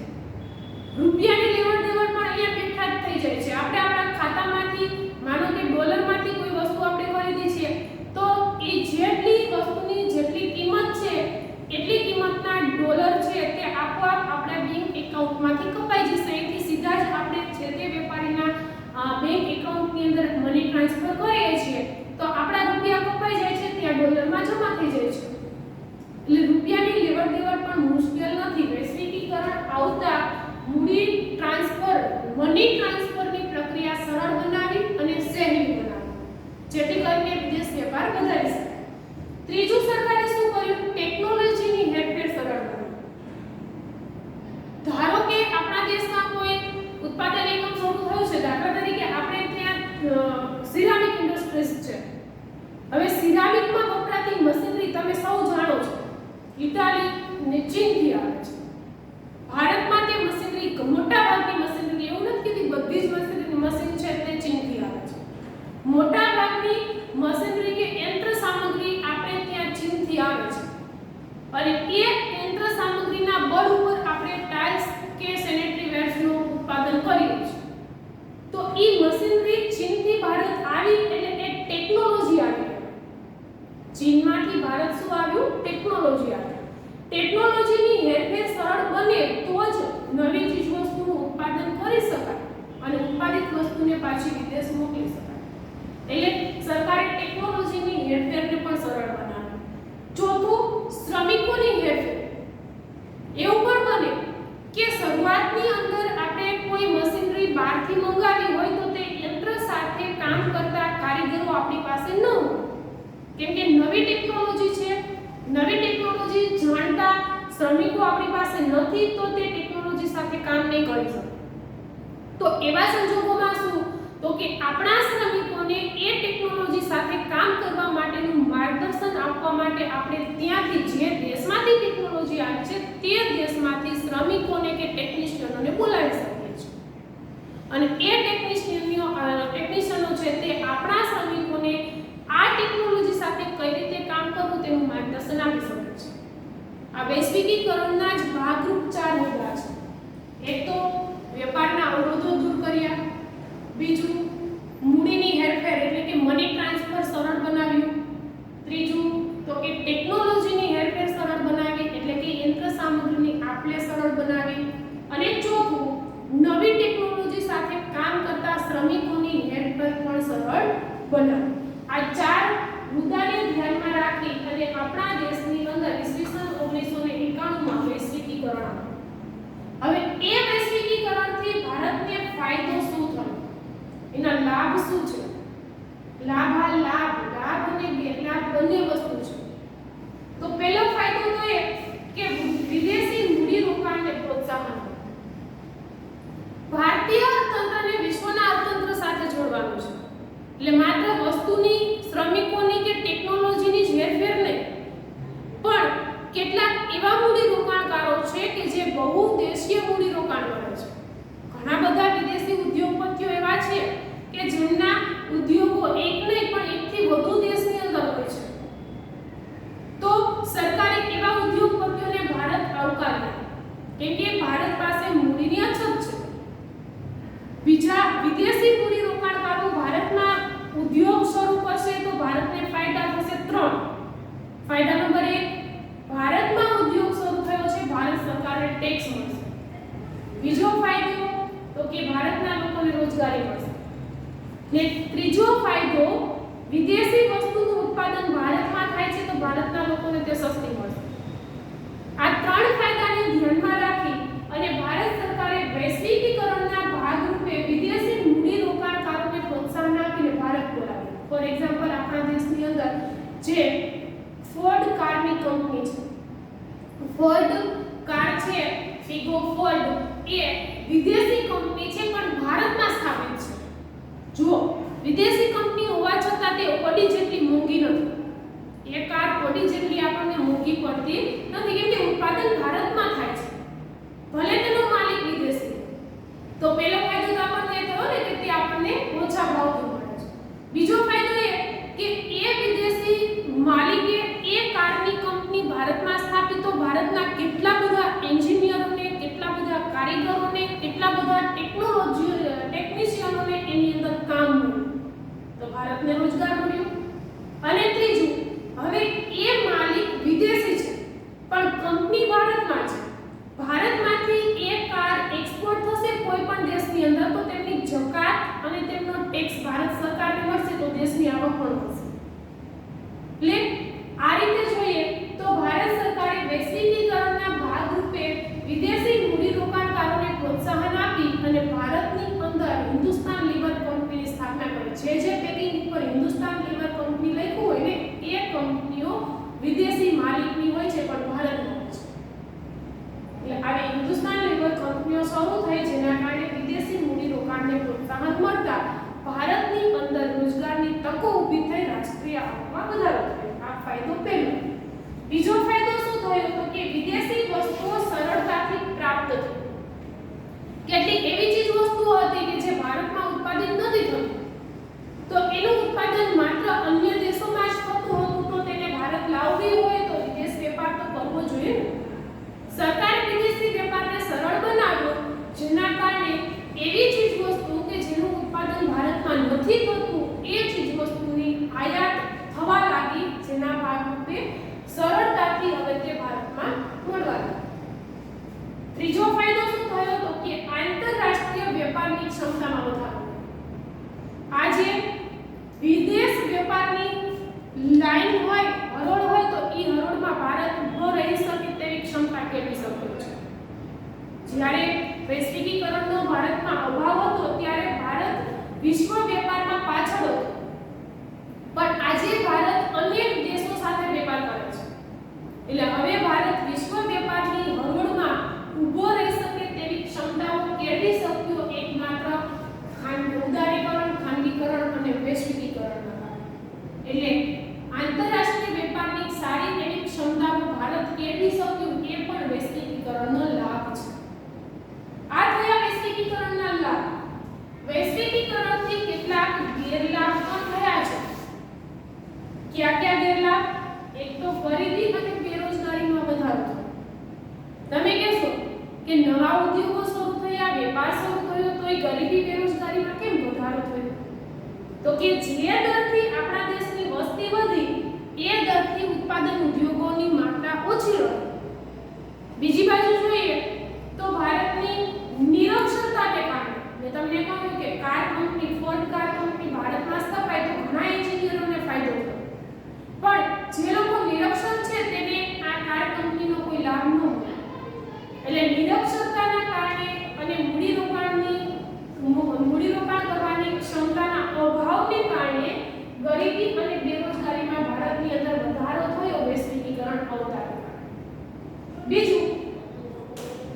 રૂપિયાની લેવડ દેવડ પણ અહીંયા બેઠા જ થઈ જાય છે. આપણે આપણા ખાતામાંથી માનો કે ડોલરમાંથી કોઈ વસ્તુ આપણે ખરીદી છે તો એ જેટલી વસ્તુની જેટલી કિંમત છે એટલી કિંમતના ડોલર છે તે આપોઆપ આપણા બેંક એકાઉન્ટમાંથી કપાઈ જશે. અહીંથી સીધા જ આપણે જે તે વેપારીના બેંક એકાઉન્ટની અંદર મની ટ્રાન્સફર કરીએ છીએ તો આપણા રૂપિયા કપાઈ જાય છે, ત્યાં ડોલરમાં જમા થઈ જાય છે. એટલે રૂપિયાની લેવડ દેવડ પણ મુશ્કેલ નથી. વૈશ્વિકીકરણ આવતા મૂડી ટ્રાન્સફર, મની ટ્રાન્સફરની પ્રક્રિયા સરળ બનાવી અને સહેલી બનાવી, જેથી કરીને વિદેશ વેપાર વધારી શકાય. ત્રીજું સરકારે શું કર્યું? ટેકનોલોજીની હેરફેર સરળ બનાવી. ધારો કે આપણા દેશમાં કોઈ ઉત્પાદન એકમ શરૂ થયું છે, દાખલા તરીકે આપણે ત્યાં સિરામિક ઇન્ડસ્ટ્રીઝ છે. હવે સિરામિકમાં વપરાતી મશીનરી તમે સૌ જાણો છો ઇટાલી ને ચીનથી આવે છે. ભારતમાં તે મશીનરી મોટા ભાગની મશીનરી, એવું નથી કે બધી જ મશીન છે તે ચીનથી આવે છે. મોટા ભાગની મશીનરી કે યંત્ર સામગ્રી આપણે ત્યાં ચીનથી આવે છે અને એ યંત્ર સામગ્રીના બળ ઉપર આપણે ટાઇલ્સ કે સેનેટરી વેર્સનું ઉત્પાદન કરીએ છીએ. તો એ મશીનરી ચીનથી ભારત આવી એટલે એ ટેકનોલોજી આવી. ચીનમાંથી ભારત શું આવ્યું? ટેકનોલોજી આવી. ટેકનોલોજીની હેરફેર સરળ બને તો જ નવી ચીજવસ્તુનું ઉત્પાદન કરી શકાય અને ઉત્પાદિત વસ્તુને પાછી વિદેશ મોકલી શકાય. એટલે સરકારે ટેકનોલોજીની હેરફેરને પણ સરળ બનાવી. ચોથું, શ્રમિકોની હેરફેર. એવું પણ બને કે શરૂઆતની અંદર આપણે કોઈ મશીનરી બહારથી મંગાવી હોય તો તે યંત્ર સાથે કામ કરતા કારીગરો આપણી પાસે ન શ્રમિકો આપણી પાસે નથી તો તે ટેકનોલોજી સાથે કામ નહીં કરી શકે. તો એવા સંજોગોમાં શું, તો કે આપણા શ્રમિકોને એ ટેકનોલોજી સાથે કામ કરવા માટેનું માર્ગદર્શન આપવા માટે આપણે ત્યાંથી જે દેશમાંથી ટેકનોલોજી આવે છે તે દેશમાંથી શ્રમિકોને કે ટેકનિશિયનોને બોલાવી શકીએ છીએ. અને એ ટેકનિશિયનો છે તે આપણા શ્રમિકોને આ ટેકનોલોજી સાથે કઈ રીતે કામ કરવું તેનું માર્ગદર્શન આપી શકે છે. આ વૈશ્વિકીકરણના જ ભાગરૂપ 4 મુદ્દા છે. એક તો વેપારના અવરોધો દૂર કર્યા, બીજું મૂડીની હેરફેર એટલે કે મની ટ્રાન્સફર સરળ બનાવ્યું, ત્રીજું તો કે ટેકનોલોજીની હેરફેર સરળ બનાવી એટલે કે યંત્ર સામગ્રીની આપ-લે સરળ બનાવી, અને ચોથું નવી ટેકનોલોજી સાથે કામ કરતા શ્રમિકોની હેરફેર પણ સરળ બનાવી. આ 4 મુદ્દાને ધ્યાનમાં રાખી અને આપણા દેશની અંદર ઈસવીસન 1991 માં વૈશ્વિકીકરણ આવ્યું. હવે એ વૈશ્વિકીકરણથી ભારતને ફાયદો શું થયો, એના લાભ શું છે? લાભ અને ગેરલાભ બંને વસ્તુ છે. તો પહેલો ફાયદો તો એ કે વિદેશી મૂડી રોકાણને પ્રોત્સાહન. ભારતીય અર્થતંત્રને વિશ્વના અર્થતંત્ર સાથે જોડવાનું છે. એટલે માત્ર વસ્તુની, શ્રમિકોની કે ટેકનોલોજીની જ હેરફેર નહીં, પણ કેટલાક એવા મૂડી રોકાણકારો છે કે જે બહુદેશીય મૂડી રોકાણ કરે છે. ઘણા બધા વિદેશી ઉદ્યોગપતિઓ એવા છે કે જેમના ઉદ્યોગો એક નહીં પણ એકથી વધુ દેશની અંદર હોય છે. તો સરકારે એવા ઉદ્યોગપતિઓને ભારત આવકાર્યા કેમ કે ભારત પાસે મૂડીની અછત છે. બીજા વિદેશી મૂડી રોકાણકારો ભારતમાં ઉદ્યોગ શરૂ કરશે તો ભારતને ફાયદા થશે 3. ફાયદા નંબર 1, ભારતમાં ઉદ્યોગ શરૂ થયો છે, ભારત સરકારને ટેક્સ મળશે. બીજો ફાયદો તો કે ભારતના લોકોને રોજગારી મળશે. ને ત્રીજો ફાયદો, વિદેશી વસ્તુનું ઉત્પાદન ભારતમાં થાય છે તો ભારતના લોકોને તે સસ્તી મળશે. આ 3 ફાયદાને ધ્યાનમાં રાખી અને ભારત સરકારે વૈશ્વિકીકરણના ભાગરૂપે વિદેશી મૂડી રોકાણકારોને પ્રોત્સાહન આપીને ભારત બોલાવ્યું. ફોર એક્ઝામ્પલ, આપણા દેશની અંદર જે ફોર્ડ કારની કંપની છે, ફોર્ડ કાર છે, ફિગો ફોર્ડ, એ વિદેશી કંપની છે પણ ભારતમાં સ્થાપિત છે. જુઓ, વિદેશી કંપની હોવા છતાં તે ઓડી જેટલી મોંઘી નથી. એ કાર ઓડી જેટલી આપણને મોંઘી પડતી નથી કેમ કે ઉત્પાદન ભારતમાં થાય છે, ભલે તેનો માલિક વિદેશી. તો પહેલો ફાયદો તો આપણને થયો ને કે તે આપણને ઓછા ભાવથી મળે છે. બીજો ફાયદો એ કે એ વિદેશી માલિકે એ કારની કંપની ભારતમાં સ્થાપિત તો ભારતના કેટલા બધા એન્જિનિયરોને, કેટલા બધા કારીગરોને, કેટલા બધા ટેકનિશિયનોને એની અંદર કામ મળ્યું, તો ભારતને રોજગાર મળ્યો. અને ત્રીજું, હવે એ માલિક વિદેશી છે પણ કંપની ભારતમાં છે. ભારતમાંથી એ કાર એક્સપોર્ટ થશે કોઈ પણ દેશની અંદર તો તેમની જકાત અને તેમનો ટેક્સ ભારત સરકારને મળશે તો દેશની આવક પણ વધશે. એટલે આ રીતે જોઈએ તો ભારત સરકારે વૈશ્વિકીકરણના ભાગરૂપે વિદેશી મૂડી રોકાણકારોને પ્રોત્સાહન આપી અને ભારતની અંદર હિન્દુસ્તાન લીવર કંપનીની સ્થાપના કરી. જે પેકિંગ ઉપર હિન્દુસ્તાન લીવર કંપની લખ્યું હોય ને એ કંપનીઓ વિદેશી માલિકની હોય છે પણ ભારતમાં હોય છે. એટલે આવી હિન્દુસ્તાન લીવર કંપનીઓ શરૂ થઈ જેના કારણે વિદેશી મૂડી રોકાણને પ્રોત્સાહન મળતા ભારતની અંદર રોજગારની તકો ઊભી થઈ રાષ્ટ્રીય આવકમાં વધારો થયો. આ ફાયદો પહેલો. બીજો ફાયદો શું થયો તો કે વિદેશી વસ્તુઓ સરળતાથી પ્રાપ્ત થઈ. કેટલીક એવી ચીજ વસ્તુઓ હતી કે જે ભારતમાં ઉત્પાદિત નથી થતી તો એનું ઉત્પાદન માત્ર અન્ય દેશોમાં જ થતું હતું તો તેને ભારત લાવવી હોય તો વિદેશ વેપાર તો કરવો જોઈએ ને. સરકારે વિદેશી વેપારને સરળ બનાવ્યો જેના કારણે એવી ચીજ વસ્તુ કે જેનું ઉત્પાદન ભારતમાં નથી થતું એ ચીજ વસ્તુની આયાત થવા લાગી જેના ભાગરૂપે સરળતાથી હવે તે ભારતમાં મળવા લાગી. ત્રીજો ફાયદો શું થયો તો કે આંતરરાષ્ટ્રીય વેપારની ક્ષમતામાં વધારો. આજે વિદેશ વેપારની લાઈન હોય, હરોળ હોય તો એ હરોળમાં ભારત ઊભો રહી શકે તેવી ક્ષમતા કેળવી શક્યો છે. જ્યારે વૈશ્વિકીકરણનો ભારતમાં અભાવ હતો ત્યારે ભારત વિશ્વ વેપારમાં પાછળ હતો પણ આજે ભારત અનેક દેશો સાથે વેપાર કરે છે. એટલે હવે ભારત વિશ્વ વેપારની એ ગરીબી બેરોજગારીમાં કેમ વધારો થયો? તો કે જે દરથી આપણા દેશની વસ્તી વધી એ દરથી ઉત્પાદન ઉદ્યોગોની માત્રા ઓછી રહી. બીજી બાજુ જોઈએ તો ભારતની નિરક્ષરતાને કારણે મેં તમને કહ્યું કે car company Ford car company ભારતમાં સ્થપાઈ તો ઘણા એન્જિનિયરોને ફાયદો થયો, પણ જે લોકો નિરક્ષર છે તેને આ કાર કંપનીનો કોઈ લાભ ન મળ્યો. એટલે નિરક્ષરતાના કારણે અને મૂડીરોકાણ કરવાની ક્ષમતાના અભાવને કારણે ગરીબી અને બેરોજગારીમાં ભારતની અંદર વધારો થયો વૈશ્વિકીકરણ અવતારના કારણે.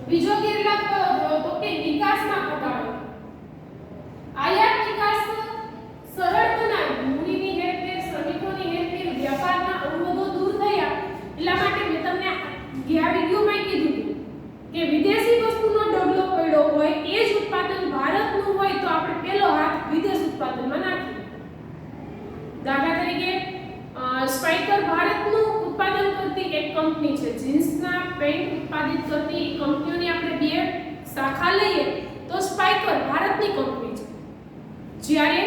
બીજો ગેરલાભ કયો થયો? તો કે નિકાસમાં ઘટાડો. આયાત નિકાસ સરળ બનાવી, મૂડીની હેરફેર, શ્રમિકોની હેરફેર, વ્યાપારના અવરોધો દૂર થયા. એટલા માટે મેં તમને ગયા વિડિયોમાં કીધું કે વિદેશી વસ્તુનો ઢગલો પડ્યો હોય એ જ ઉત્પાદન ભારતનું હોય તો આપણે પહેલો હાથ વિદેશ ઉત્પાદનમાં નાખીએ. દાખલા તરીકે સ્પાઈકર ભારતનું ઉત્પાદન કરતી એક કંપની છે. જીન્સના પેન્ટ ઉત્પાદિત કરતી કંપનીઓની આપણે બે શાખા લઈએ તો સ્પાઈકર ભારતની કંપની છે, જ્યારે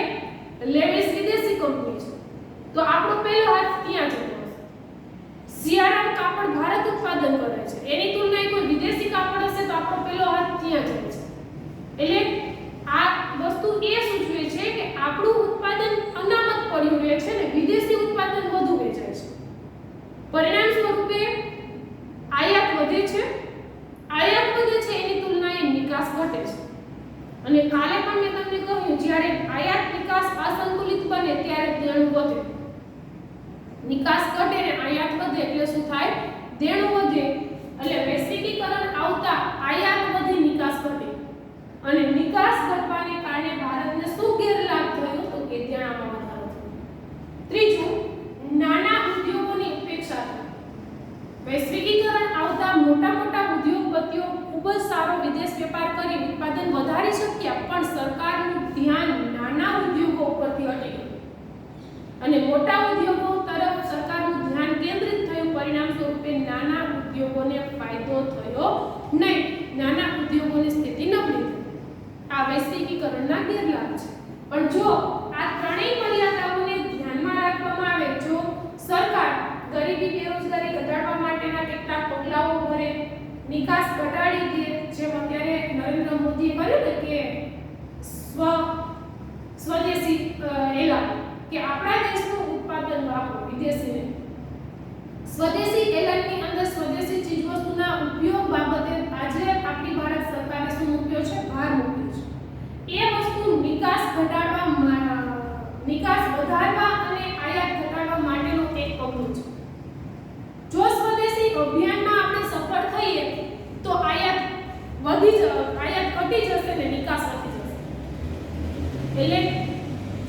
લેવિસ વિદેશી કંપની છે. તો આપણો પહેલો હાથ ત્યાં જતો હશે. સિયારામ કાપડ ભારત ઉત્પાદન કરે છે, એની તુલનાએ કોઈ વિદેશી કાપડ હશે તો આપણો પહેલો હાથ ત્યાં જાય છે. એટલે આ વસ્તુ એ સૂચવે છે કે આપણું ઉત્પાદન અનામત પડ્યું રહે છે ને વિદેશી ઉત્પાદન વધુ વેચાય છે. પરિણામ સ્વરૂપે આયાત વધે છે. આયાત વધે છે એની તુલનાએ નિકાસ ઘટે છે. અને કાલે પણ મેં તમને કહ્યું જ્યારે આયાત નિકાસ અસંતુલિત બને ત્યારે દેણું વધે. નિકાસ ઘટે ને આયાત વધે એટલે શું થાય? દેણું વધે. એટલે વૈશ્વિકીકરણ આવતા આયાત વધી નિકાસ ઘટે. અને નિકાસ ઘટવાને કારણે ભારતને શું ગેરલાભ થયો? તો કે દેણામાં વધારો થયો. ત્રીજું, નાના ઉદ્યોગોની ઉપેક્ષા થઈ. વૈશ્વિકીકરણ આવતા મોટા ઉદ્યોગપતિઓ ખૂબ જ સારો વિદેશ વેપાર કરી ઉત્પાદન વધારી શક્યા, પણ સરકારનું ધ્યાન નાના ઉદ્યોગો ઉપરથી હટી ગયું અને મોટા ઉદ્યોગો તરફ સરકારનું ધ્યાન કેન્દ્રિત થયું. પરિણામ સ્વરૂપે નાના ઉદ્યોગોને ફાયદો થયો નહીં. નાના ઉદ્યોગોની સ્થિતિ નબળી થઈ. આ વૈશ્વિકીકરણના ગેરલાભ છે. પણ જો આ ત્રણેય મર્યાદાઓને ધ્યાનમાં રાખવામાં આવે, જો સરકાર ગરીબી બેરોજગારી ઘટાડવા માટેના કેટલાક પગલાઓ ભરે, નિકાસ ઘટાડી દે, જેમ અત્યારે નરેન્દ્ર મોદીએ કર્યું ને કે સ્વદેશી એલાન કે આપણા દેશનું ઉત્પાદન વાપરો, વિદેશી નહીં. સ્વદેશી એલાનની અંદર સ્વદેશી ચીજવસ્તુના ઉપયોગ બાબતે આજે આપણી ભારત સરકારે શું મૂક્યો છે? ભાર મૂક્યો છે. એ વસ્તુ નિકાસ વધારવા અને આયાત ઘટાડવા માટેનો એક પગલું છે. જો સ્વદેશી અભિયાનમાં આપણે સફળ થઈએ તો આયાત ઘટી જશે ને નિકાસ વધી જશે. એટલે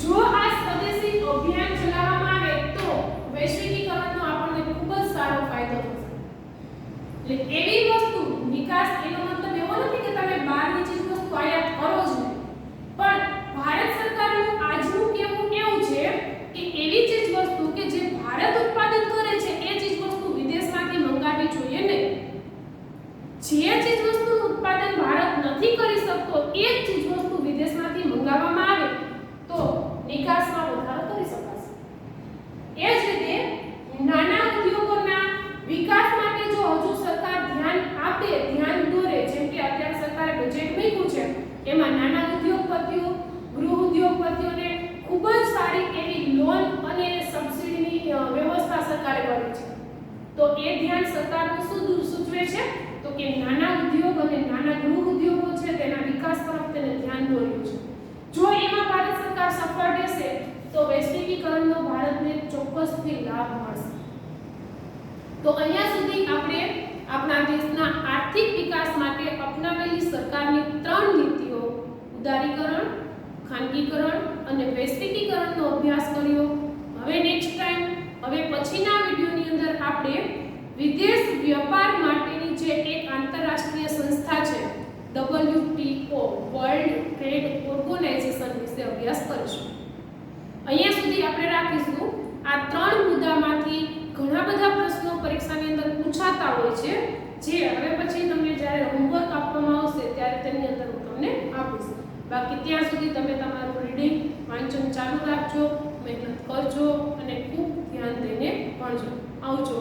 જો આ સ્વદેશી અભિયાન ચલાવવામાં આવે તો વૈશ્વિકીકરણનો આપણને ખૂબ જ સારો ફાયદો થશે. એટલે એવી વસ્તુ નિકાસ, એનો મતલબ એવો નથી કે તમે બહારની ચીજ વસ્તુ આયાત કરો જ નહીં, પણ ભારત સરકારનું આજનું કહેવું એવું છે કે એવી ચીજ વસ્તુ કે જે ભારત ઉત્પાદન કરે છે એ ચીજ વસ્તુ વિદેશમાંથી મંગાવવી જોઈએ નહીં. જે ચીજ વસ્તુનું ઉત્પાદન ભારત નથી કરી શકતો એ જ ચીજ વસ્તુ વિદેશમાંથી મંગાવવામાં આવે તો નિકાસમાં વધારો કરી શકાશે. એ જ રીતે નાના ઉદ્યોગોના વિકાસ માટે જો હજુ સરકાર ધ્યાન આપે, ધ્યાન દોરે, જેમ કે અત્યારે સરકારે બજેટ મૂક્યું છે એમાં નાના ઉદ્યોગપતિઓ, ગૃહ ઉદ્યોગપતિઓને ખૂબ જ સારી એવી લોન અને સબસિડીની વ્યવસ્થા સરકારે કરી છે. તો એ ધ્યાન સરકારનું શું સૂચવે છે? તો કે નાના ઉદ્યોગ અને નાના ગૃહ ઉદ્યોગો છે તેના વિકાસ તરફ તેને ધ્યાન દોર્યું છે. જો એમાં ભારત સરકાર સફળ રહેશે તો વૈશ્વિકીકરણનો ભારતને ચોક્કસથી લાભ મળશે. તો અહીંયા સુધી આપણે આપણા દેશના આર્થિક વિકાસ માટે અપનાવેલી સરકારની 3 નીતિઓ ઉદારીકરણ, ખાનગીકરણ અને વૈશ્વિકીકરણનો અભ્યાસ કર્યો. હવે નેક્સ્ટ ટાઈમ, હવે પછીના વિડિયોની અંદર આપણે વિદેશ વ્યાપાર માટેની જે એક આંતરરાષ્ટ્રીય સંસ્થા છે WTO વર્લ્ડ ટ્રેડ ઓર્ગેનાઇઝેશન વિશે અભ્યાસ કરીશું. અહીંયા સુધી આપણે રાખીશું. આ 3 મુદ્દામાંથી ઘણા બધા પ્રશ્નો પરીક્ષાની અંદર પૂછાતા હોય છે, જે હવે પછી તમને જ્યારે હોમવર્ક આપવામાં આવશે ત્યારે તેની અંદર હું તમને આપીશ. બાકી ત્યાં સુધી તમે તમારું રીડિંગ વાંચન ચાલુ રાખજો, મહેનત કરજો અને ખૂબ ધ્યાન દઈને ભણજો. આવજો.